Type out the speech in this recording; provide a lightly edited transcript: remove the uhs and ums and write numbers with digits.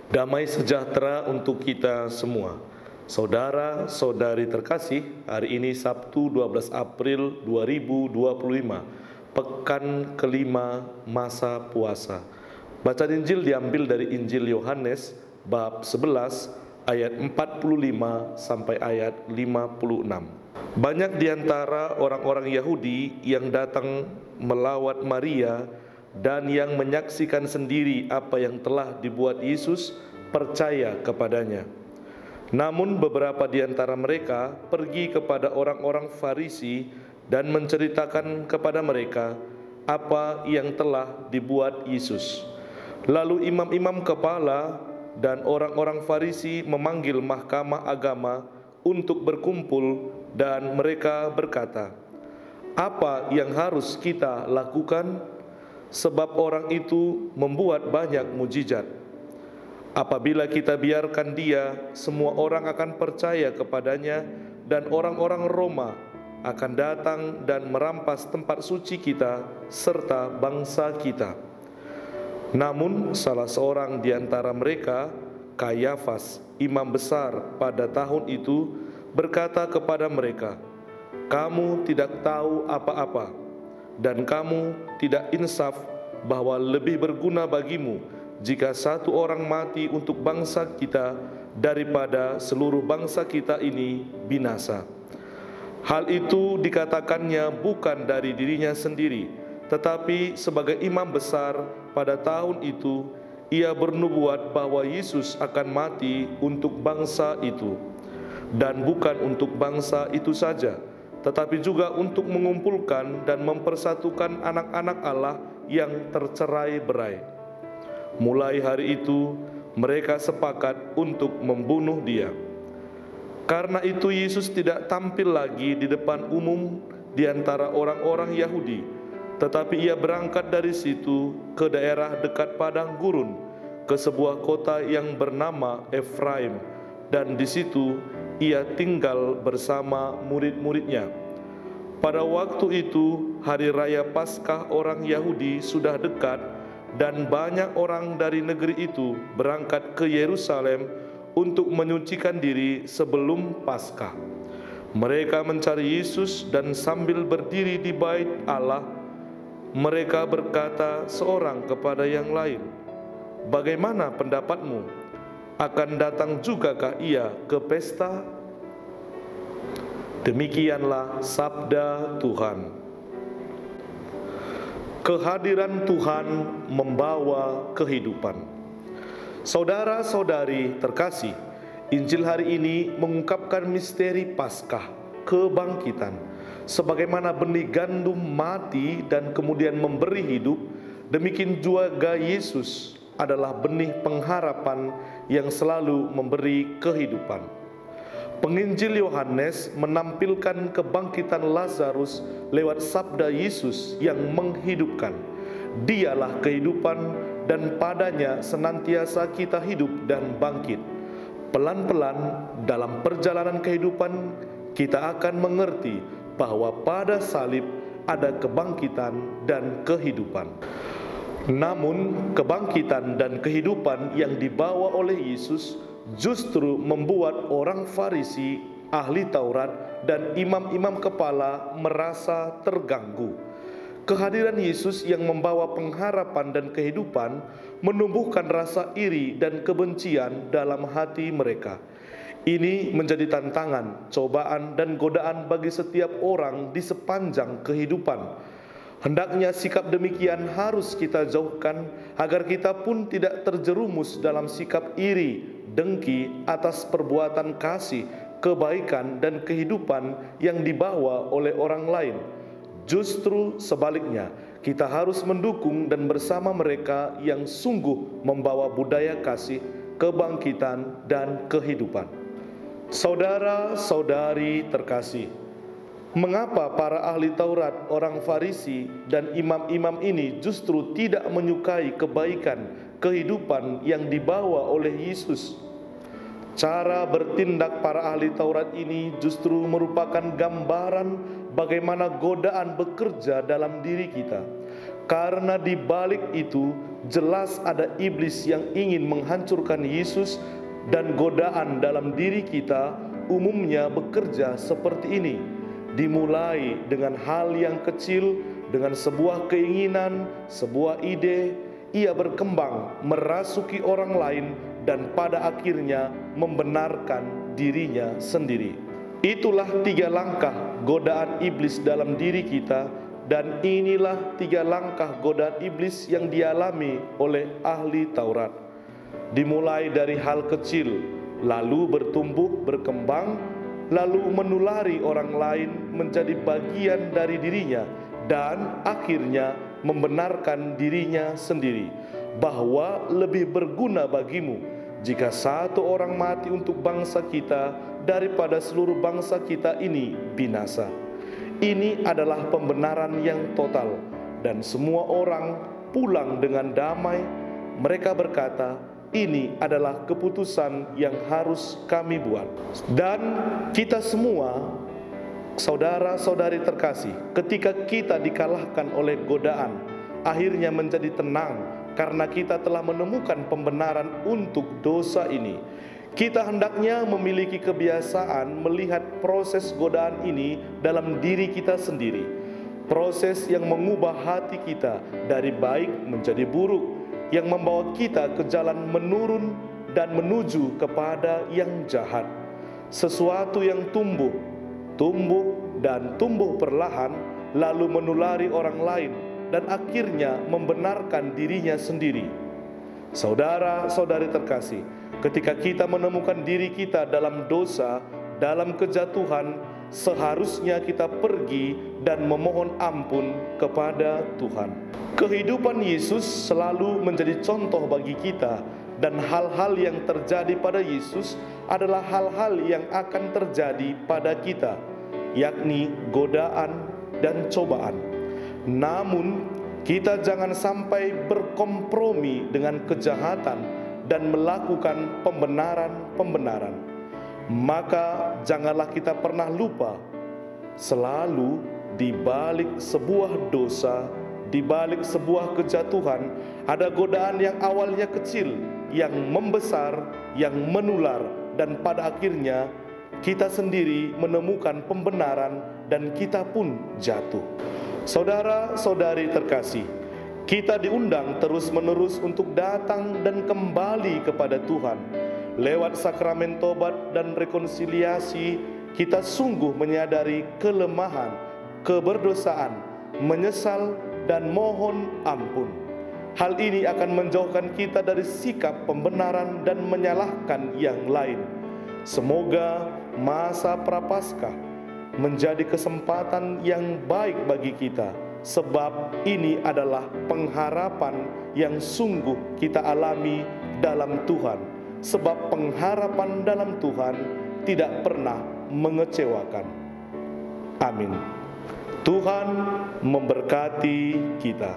Damai sejahtera untuk kita semua. Saudara-saudari terkasih, hari ini Sabtu 12 April 2025, pekan kelima masa puasa. Bacaan Injil diambil dari Injil Yohanes bab 11 ayat 45 sampai ayat 56. Banyak di antara orang-orang Yahudi yang datang melawat Maria dan yang menyaksikan sendiri apa yang telah dibuat Yesus percaya kepadanya. Namun beberapa di antara mereka pergi kepada orang-orang Farisi dan menceritakan kepada mereka apa yang telah dibuat Yesus. Lalu imam-imam kepala dan orang-orang Farisi memanggil mahkamah agama untuk berkumpul dan mereka berkata, "Apa yang harus kita lakukan? Sebab orang itu membuat banyak mujizat. Apabila kita biarkan dia, semua orang akan percaya kepadanya dan orang-orang Roma akan datang dan merampas tempat suci kita serta bangsa kita." Namun salah seorang di antara mereka, Kayafas, imam besar pada tahun itu, berkata kepada mereka, "Kamu tidak tahu apa-apa, dan kamu tidak insaf bahwa lebih berguna bagimu jika satu orang mati untuk bangsa kita daripada seluruh bangsa kita ini binasa." Hal itu dikatakannya bukan dari dirinya sendiri, tetapi sebagai imam besar pada tahun itu, ia bernubuat bahwa Yesus akan mati untuk bangsa itu. Dan bukan untuk bangsa itu saja, tetapi juga untuk mengumpulkan dan mempersatukan anak-anak Allah yang tercerai-berai. Mulai hari itu, mereka sepakat untuk membunuh dia. Karena itu Yesus tidak tampil lagi di depan umum di antara orang-orang Yahudi, tetapi ia berangkat dari situ ke daerah dekat padang gurun, ke sebuah kota yang bernama Efraim, dan di situ ia tinggal bersama murid-muridnya. Pada waktu itu, hari raya Paskah orang Yahudi sudah dekat, dan banyak orang dari negeri itu berangkat ke Yerusalem untuk menyucikan diri sebelum Paskah. Mereka mencari Yesus dan sambil berdiri di bait Allah, mereka berkata seorang kepada yang lain, "Bagaimana pendapatmu? Akan datang jugakah ia ke pesta?" Demikianlah sabda Tuhan. Kehadiran Tuhan membawa kehidupan. Saudara-saudari terkasih, Injil hari ini mengungkapkan misteri Paskah, kebangkitan. Sebagaimana benih gandum mati dan kemudian memberi hidup, demikian juga Yesus adalah benih pengharapan yang selalu memberi kehidupan. Penginjil Yohanes menampilkan kebangkitan Lazarus lewat sabda Yesus yang menghidupkan. Dialah kehidupan dan padanya senantiasa kita hidup dan bangkit. Pelan-pelan dalam perjalanan kehidupan kita akan mengerti bahwa pada salib ada kebangkitan dan kehidupan. Namun kebangkitan dan kehidupan yang dibawa oleh Yesus justru membuat orang Farisi, ahli Taurat, dan imam-imam kepala merasa terganggu. Kehadiran Yesus yang membawa pengharapan dan kehidupan menumbuhkan rasa iri dan kebencian dalam hati mereka. Ini menjadi tantangan, cobaan, dan godaan bagi setiap orang di sepanjang kehidupan. Hendaknya sikap demikian harus kita jauhkan agar kita pun tidak terjerumus dalam sikap iri, dengki atas perbuatan kasih, kebaikan, dan kehidupan yang dibawa oleh orang lain. Justru sebaliknya, kita harus mendukung dan bersama mereka yang sungguh membawa budaya kasih, kebangkitan, dan kehidupan. Saudara-saudari terkasih, mengapa para ahli Taurat, orang Farisi, dan imam-imam ini justru tidak menyukai kebaikan, kehidupan yang dibawa oleh Yesus? Cara bertindak para ahli Taurat ini justru merupakan gambaran bagaimana godaan bekerja dalam diri kita. karena di balik itu jelas ada iblis yang ingin menghancurkan Yesus, dan godaan dalam diri kita umumnya bekerja seperti ini. Dimulai dengan hal yang kecil, dengan sebuah keinginan, sebuah ide, ia berkembang merasuki orang lain dan pada akhirnya membenarkan dirinya sendiri. Itulah 3 langkah godaan iblis dalam diri kita, dan inilah 3 langkah godaan iblis yang dialami oleh ahli Taurat. Dimulai dari hal kecil, lalu bertumbuh, berkembang, lalu menulari orang lain menjadi bagian dari dirinya, dan akhirnya membenarkan dirinya sendiri bahwa lebih berguna bagimu jika satu orang mati untuk bangsa kita daripada seluruh bangsa kita ini binasa. Ini adalah pembenaran yang total, dan semua orang pulang dengan damai. Mereka berkata, ini adalah keputusan yang harus kami buat. Dan kita semua, saudara-saudari terkasih, ketika kita dikalahkan oleh godaan, akhirnya menjadi tenang karena kita telah menemukan pembenaran untuk dosa ini. Kita hendaknya memiliki kebiasaan melihat proses godaan ini dalam diri kita sendiri. Proses yang mengubah hati kita dari baik menjadi buruk, yang membawa kita ke jalan menurun dan menuju kepada yang jahat. Sesuatu yang tumbuh dan tumbuh perlahan, lalu menulari orang lain dan akhirnya membenarkan dirinya sendiri. Saudara-saudari terkasih, ketika kita menemukan diri kita dalam dosa, dalam kejatuhan, seharusnya kita pergi dan memohon ampun kepada Tuhan. Kehidupan Yesus selalu menjadi contoh bagi kita, dan hal-hal yang terjadi pada Yesus adalah hal-hal yang akan terjadi pada kita, yakni godaan dan cobaan. Namun, kita jangan sampai berkompromi dengan kejahatan dan melakukan pembenaran. Maka janganlah kita pernah lupa, selalu di balik sebuah dosa, di balik sebuah kejatuhan, ada godaan yang awalnya kecil, yang membesar, yang menular, dan pada akhirnya kita sendiri menemukan pembenaran dan kita pun jatuh. Saudara-saudari terkasih, kita diundang terus-menerus untuk datang dan kembali kepada Tuhan. Lewat sakramen tobat dan rekonsiliasi, kita sungguh menyadari kelemahan, keberdosaan, menyesal, dan mohon ampun. Hal ini akan menjauhkan kita dari sikap pembenaran dan menyalahkan yang lain. Semoga masa Prapaskah menjadi kesempatan yang baik bagi kita, sebab ini adalah pengharapan yang sungguh kita alami dalam Tuhan. Sebab pengharapan dalam Tuhan tidak pernah mengecewakan. Amin. Tuhan memberkati kita.